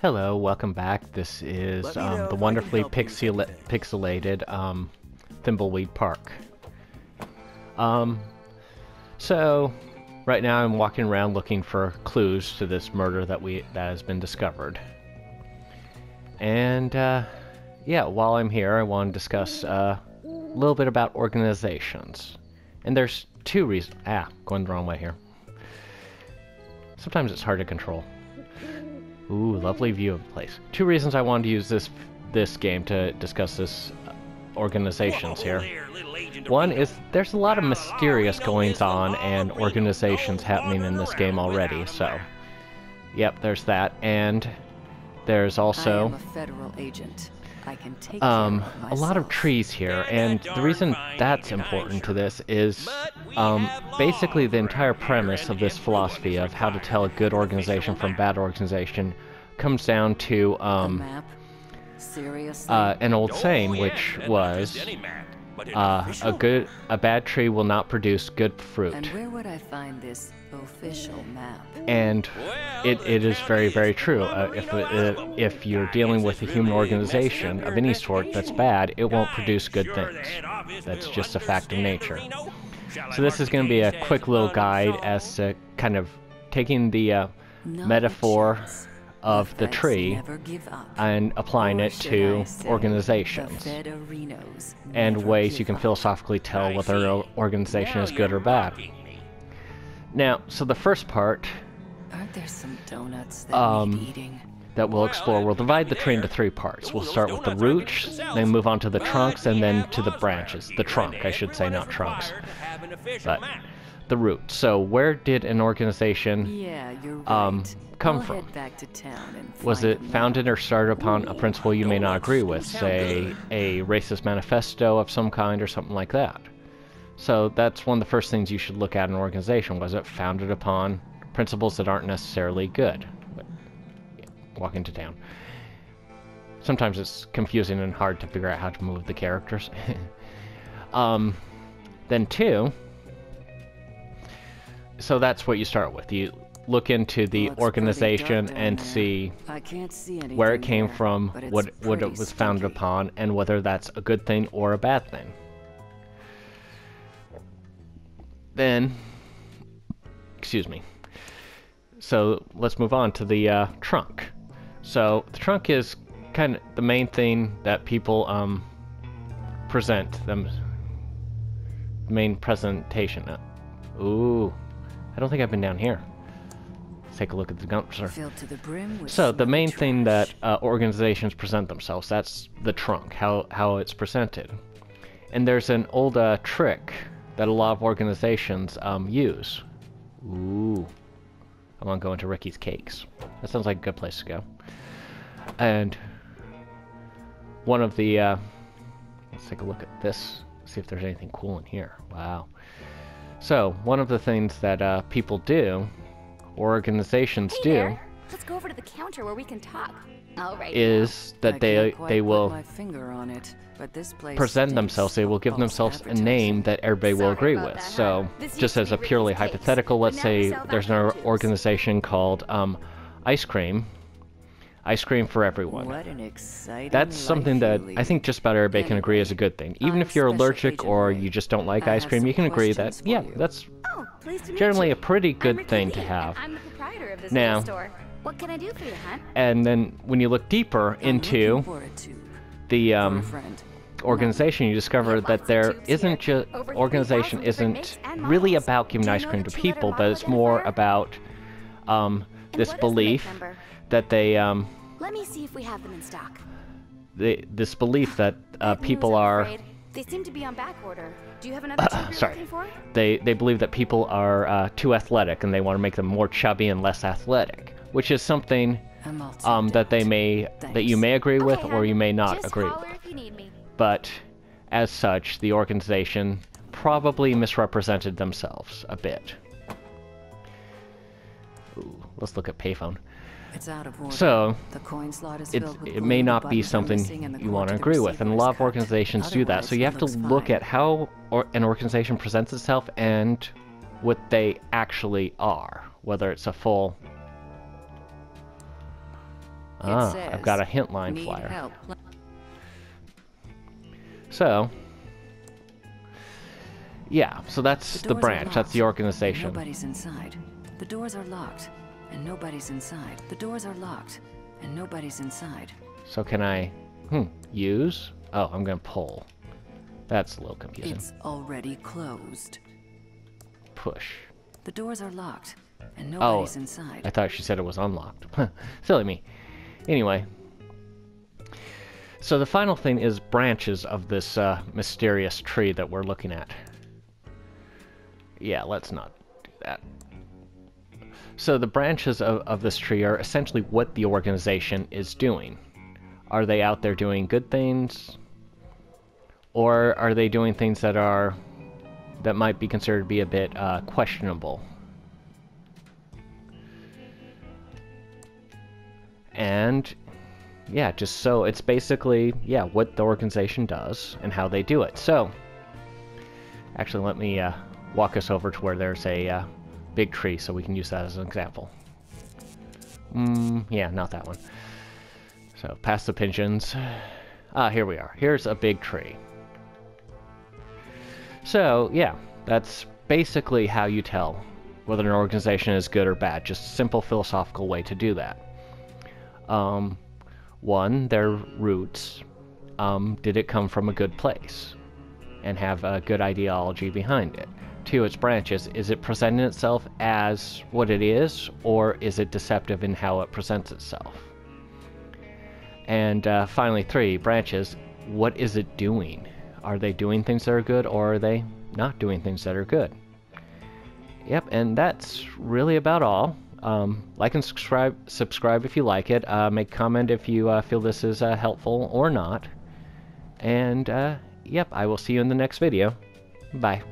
Hello, welcome back. This is the wonderfully pixelated Thimbleweed Park. So right now I'm walking around looking for clues to this murder that has been discovered. And yeah, while I'm here, I want to discuss a little bit about organizations. And there's two reasons. Going the wrong way here. Sometimes it's hard to control. Ooh, lovely view of the place. Two reasons I wanted to use this game to discuss this organizations here. One is there's a lot of mysterious goings-on and organizations happening in this game already, so yep, there's that. And there's also I am a federal agent. I can take a lot of trees here, and the reason that's important to this is basically the entire premise of this philosophy of how to tell a good organization from bad organization comes down to an old saying, which was a bad tree will not produce good fruit. And where would I find this official map? And it is very, very true. If you're dealing with a human organization of any sort that's bad, it won't produce good things. That's just a fact of nature. So this is going to be a quick little guide as to kind of taking the metaphor of the tree and applying it to organizations and ways you can philosophically tell whether an organization is good or bad. Now, so the first part Aren't there some donuts that need eating? That we'll explore, we'll divide the tree into three parts. We'll start with the roots, then move on to the trunks, and then to the branches. The trunk, I should say, not trunks. But the roots. So where did an organization come from? Was it founded or started upon a principle you may not agree with, say a racist manifesto of some kind or something like that? So that's one of the first things you should look at in an organization. Was it founded upon principles that aren't necessarily good? But, yeah, walking to town. Sometimes it's confusing and hard to figure out how to move the characters. Then two, so that's what you start with. You look into the organization and see where it came from, what it was founded upon, and whether that's a good thing or a bad thing. Then, excuse me. So let's move on to the trunk. So the trunk is kind of the main thing that people present them. The main presentation. Ooh, I don't think I've been down here. Let's take a look at the dumpster. So the main thing that organizations present themselves, that's the trunk, how it's presented. And there's an old trick that a lot of organizations use. Ooh. I want to go into Ricky's Cakes. That sounds like a good place to go. And one of the... let's take a look at this. See if there's anything cool in here. Wow. So, one of the things that people do, or organizations do... Let's go over to the counter where we can talk. All right. Is that they will present themselves, they will give themselves a name that everybody will agree with. So, just as a purely hypothetical, let's say there's an organization called Ice Cream for Everyone. That's something that I think just about everybody can agree is a good thing. Even if you're allergic or you just don't like ice cream, you can agree that, yeah, that's generally a pretty good thing to have. I'm the proprietor of this now, store. What can I do for you, hon? And then when you look deeper into the organization, you discover that their organization isn't really about giving ice cream to people, but it's more about this belief that they Let me see if we have them in stock. this belief that people are. They seem to be on back order. Do you have another tip you're looking for? They believe that people are too athletic, and they want to make them more chubby and less athletic, which is something that you may agree with or you may not agree with. If you need me. But as such, the organization probably misrepresented themselves a bit. Ooh, let's look at payphone. It's out of order. So, the coin slot is it may not be something you want to agree with, and a lot of organizations do that. So you have to look at how an organization presents itself and what they actually are, whether it's a full Ah, says, I've got a hint line need flyer. help. So, yeah, so that's the branch, that's the organization. Nobody's inside. The doors are locked, and nobody's inside. The doors are locked, and nobody's inside. So can I, use? Oh, I'm gonna pull. That's a little confusing. It's already closed. Push. The doors are locked, and nobody's inside. I thought she said it was unlocked. Silly me. Anyway. So the final thing is branches of this mysterious tree that we're looking at. Yeah, let's not do that. So the branches of this tree are essentially what the organization is doing. Are they out there doing good things? Or are they doing things that might be considered to be a bit questionable? And yeah, just so it's basically, yeah, what the organization does and how they do it. So actually, let me walk us over to where there's a big tree so we can use that as an example. Yeah, not that one. So past the pigeons. Ah, here we are. Here's a big tree. So yeah, that's basically how you tell whether an organization is good or bad. Just a simple philosophical way to do that. One, their roots. Did it come from a good place and have a good ideology behind it? Two, its branches. Is it presenting itself as what it is, or is it deceptive in how it presents itself? And finally, three, branches. What is it doing? Are they doing things that are good, or are they not doing things that are good? Yep, and that's really about all. Like and subscribe if you like it. Make a comment if you feel this is helpful or not. And, yep, I will see you in the next video. Bye.